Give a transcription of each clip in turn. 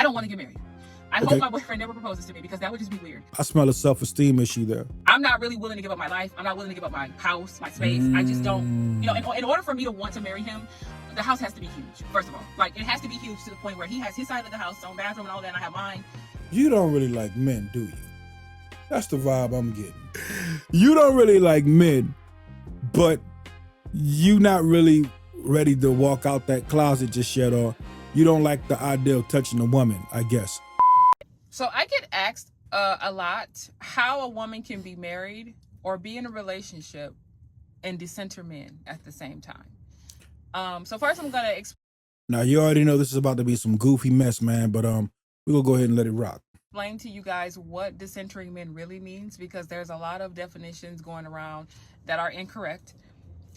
don't want to get married. I hope my boyfriend never proposes to me because that would just be weird. I smell a self-esteem issue there. I'm not really willing to give up my life. I'm not willing to give up my house, my space. I just don't, you know, in order for me to want to marry him, the house has to be huge, first of all. Like, it has to be huge to the point where he has his side of the house, his own bathroom and all that, and I have mine. You don't really like men, do you? That's the vibe I'm getting. You don't really like men, but you not really ready to walk out that closet just yet, or you don't like the idea of touching a woman, I guess. So I get asked a lot how a woman can be married or be in a relationship and decenter men at the same time. So first I'm gonna explain. Now you already know this is about to be some goofy mess, man, but we're gonna go ahead and let it rock. Explain to you guys what decentering men really means, because there's a lot of definitions going around that are incorrect.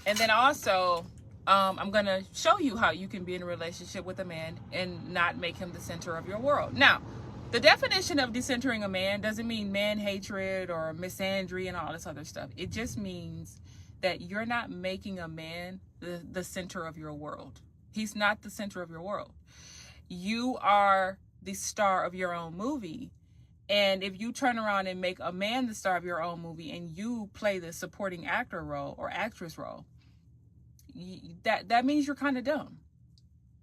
And then also I'm gonna show you how you can be in a relationship with a man and not make him the center of your world. Now, the definition of decentering a man doesn't mean man hatred or misandry and all this other stuff. It just means that you're not making a man the center of your world. He's not the center of your world. You are the star of your own movie. And if you turn around and make a man the star of your own movie and you play the supporting actor role or actress role, that means you're kind of dumb.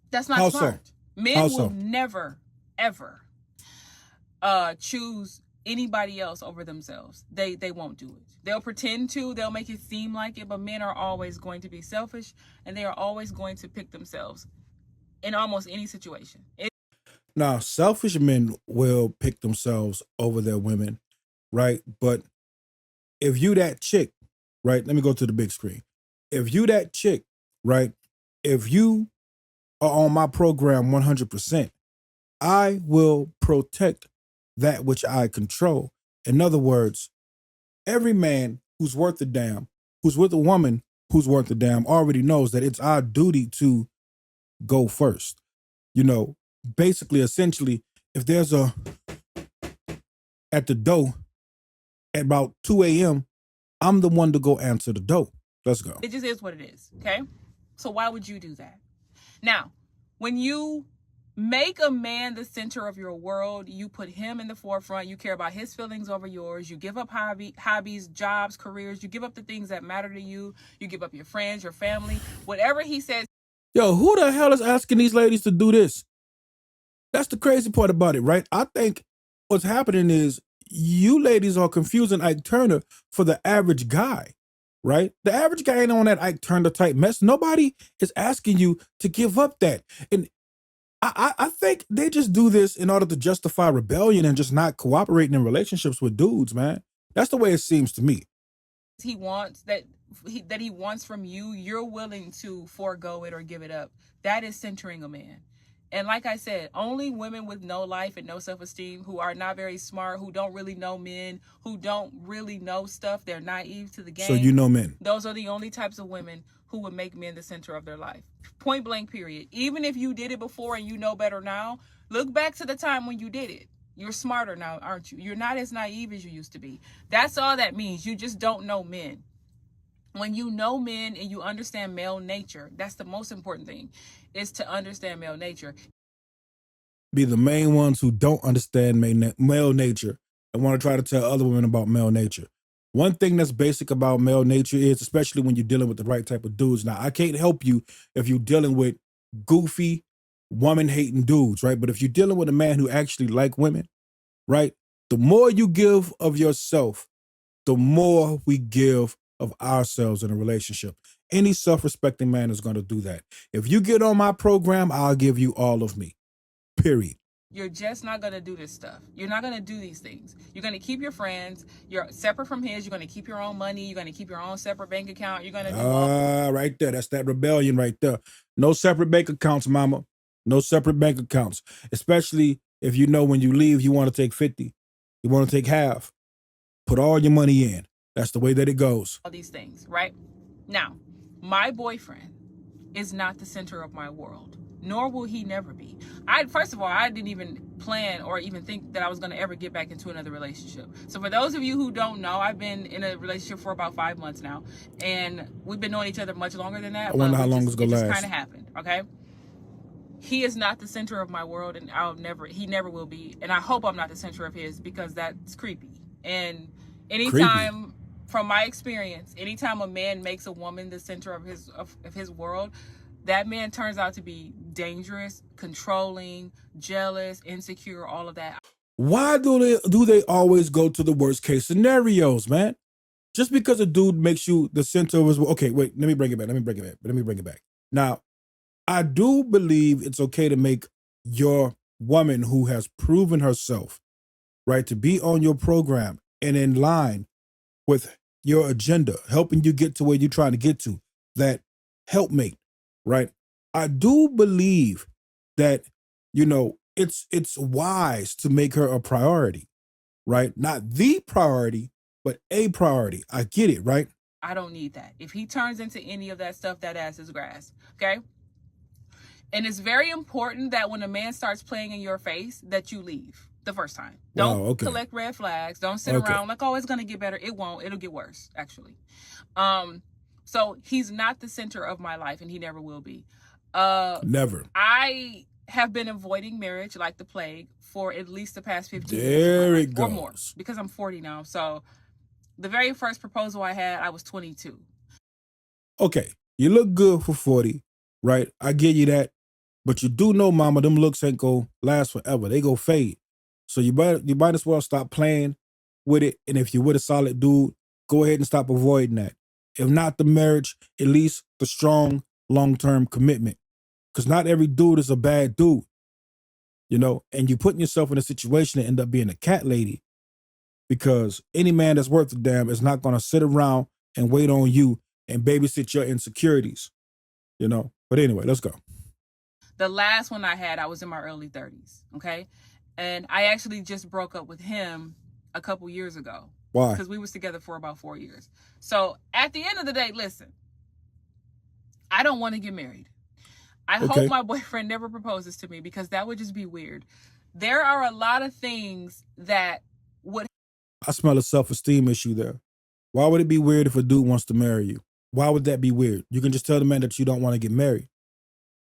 That's not smart. Men will never, ever choose anybody else over themselves. They won't do it. They'll pretend to, they'll make it seem like it, but men are always going to be selfish and they are always going to pick themselves in almost any situation. Now, selfish men will pick themselves over their women, right? But if you that chick, right? Let me go to the big screen. If you that chick, right? If you are on my program 100%, I will protect that which I control. In other words, every man who's worth a damn, who's with a woman who's worth a damn, already knows that it's our duty to go first. You know, basically, essentially, if there's at the door at about 2 a.m., I'm the one to go answer the door. Let's go. It just is what it is, okay? So why would you do that? Now, when you make a man the center of your world, you put him in the forefront, you care about his feelings over yours, you give up hobbies, jobs, careers, you give up the things that matter to you, you give up your friends, your family, whatever he says. Yo, who the hell is asking these ladies to do this? That's the crazy part about it, right? I think what's happening is you ladies are confusing Ike Turner for the average guy, right? The average guy ain't on that Ike Turner type mess. Nobody is asking you to give up that. And I think they just do this in order to justify rebellion and just not cooperating in relationships with dudes, man. That's the way it seems to me. He wants that he wants from you, you're willing to forego it or give it up. That is centering a man. And like I said, only women with no life and no self-esteem, who are not very smart, who don't really know men, who don't really know stuff, they're naive to the game. So you know men. Those are the only types of women who would make men the center of their life. Point blank, period. Even if you did it before and you know better now, look back to the time when you did it. You're smarter now, aren't you? You're not as naive as you used to be. That's all that means. You just don't know men. When you know men and you understand male nature, that's the most important thing, is to understand male nature. Be the main ones who don't understand male nature and want to try to tell other women about male nature. One thing that's basic about male nature is, especially when you're dealing with the right type of dudes. Now, I can't help you if you're dealing with goofy, woman-hating dudes, right? But if you're dealing with a man who actually like women, right? The more you give of yourself, the more we give of ourselves in a relationship. Any self-respecting man is going to do that. If you get on my program, I'll give you all of me. Period. You're just not going to do this stuff. You're not going to do these things. You're going to keep your friends. You're separate from his. You're going to keep your own money. You're going to keep your own separate bank account. You're going to do right there. That's that rebellion right there. No separate bank accounts, mama. No separate bank accounts. Especially if you know when you leave, you want to take 50. You want to take half. Put all your money in. That's the way that it goes. All these things, right? Now, my boyfriend is not the center of my world, nor will he never be. First of all, I didn't even plan or even think that I was going to ever get back into another relationship. So for those of you who don't know, I've been in a relationship for about 5 months now, and we've been knowing each other much longer than that. I wonder how long it's going to last. It just kind of happened, okay? he is not the center of my world, and he never will be. And I hope I'm not the center of his, because that's creepy. And anytime, from my experience, anytime a man makes a woman the center of his world, that man turns out to be dangerous, controlling, jealous, insecure, all of that. Why do they always go to the worst case scenarios, man? Just because a dude makes you the center of his world. Okay, wait, let me bring it back. Now, I do believe it's okay to make your woman who has proven herself, right, to be on your program and in line with your agenda, helping you get to where you're trying to get to, that helpmate, right? I do believe that, it's wise to make her a priority, right? Not the priority, but a priority. I get it, right? I don't need that. If he turns into any of that stuff, that ass is grass, okay? And it's very important that when a man starts playing in your face, that you leave the first time. Don't collect red flags. Don't sit around like, oh, it's going to get better. It won't. It'll get worse, actually. So he's not the center of my life, and he never will be. Never. I have been avoiding marriage like the plague for at least the past 15 years. There it goes. Or more, because I'm 40 now. So the very first proposal I had, I was 22. Okay, you look good for 40, right? I give you that. But you do know, mama, them looks ain't gonna last forever. They go fade. So you might as well stop playing with it. And if you're with a solid dude, go ahead and stop avoiding that. If not the marriage, at least the strong long-term commitment. Because not every dude is a bad dude, and you're putting yourself in a situation to end up being a cat lady, because any man that's worth a damn is not going to sit around and wait on you and babysit your insecurities, But anyway, let's go. The last one I had, I was in my early 30s, okay? And I actually just broke up with him a couple years ago. Why? Because we was together for about 4 years. So at the end of the day, listen, I don't want to get married. I hope my boyfriend never proposes to me, because that would just be weird. There are a lot of things that would... I smell a self-esteem issue there. Why would it be weird if a dude wants to marry you? Why would that be weird? You can just tell the man that you don't want to get married.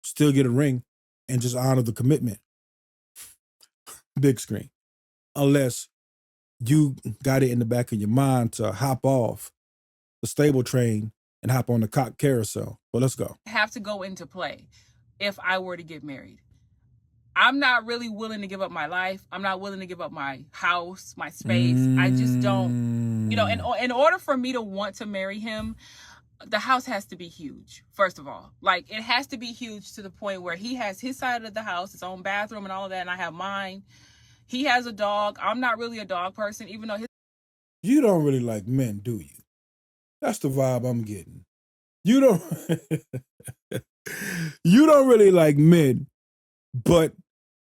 Still get a ring and just honor the commitment. Big screen. Unless you got it in the back of your mind to hop off the stable train and hop on the cock carousel. But let's go. Have to go into play if I were to get married. I'm not really willing to give up my life. I'm not willing to give up my house, my space. I just don't, in order for me to want to marry him, the house has to be huge, first of all. Like, it has to be huge to the point where he has his side of the house, his own bathroom and all of that, and I have mine. He has a dog. I'm not really a dog person, even though You don't really like men, do you? That's the vibe I'm getting. You don't you don't really like men, but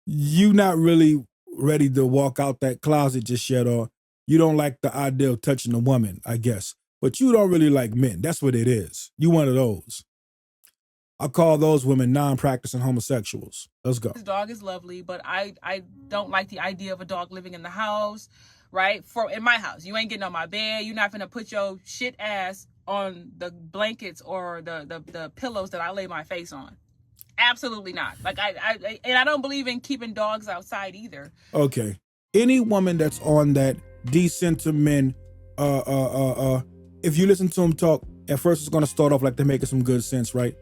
you not really ready to walk out that closet just yet, or you don't like the idea of touching a woman, I guess. But you don't really like men. That's what it is. You one of those. I call those women non-practicing homosexuals. Let's go. His dog is lovely, but I don't like the idea of a dog living in the house, right? In my house, you ain't getting on my bed. You're not gonna put your shit ass on the blankets or the pillows that I lay my face on. Absolutely not. Like, I don't believe in keeping dogs outside either. Okay. Any woman that's on that decenter men, if you listen to them talk, at first it's gonna start off like they're making some good sense, right?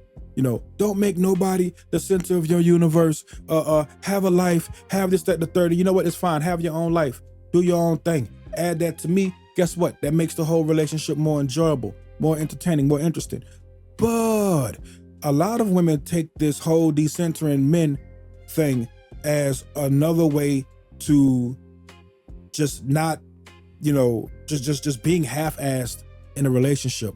Don't make nobody the center of your universe. Have a life, have this, that, the 30. You know what? It's fine. Have your own life. Do your own thing. Add that to me. Guess what? That makes the whole relationship more enjoyable, more entertaining, more interesting. But a lot of women take this whole decentering men thing as another way to just not, just being half-assed in a relationship.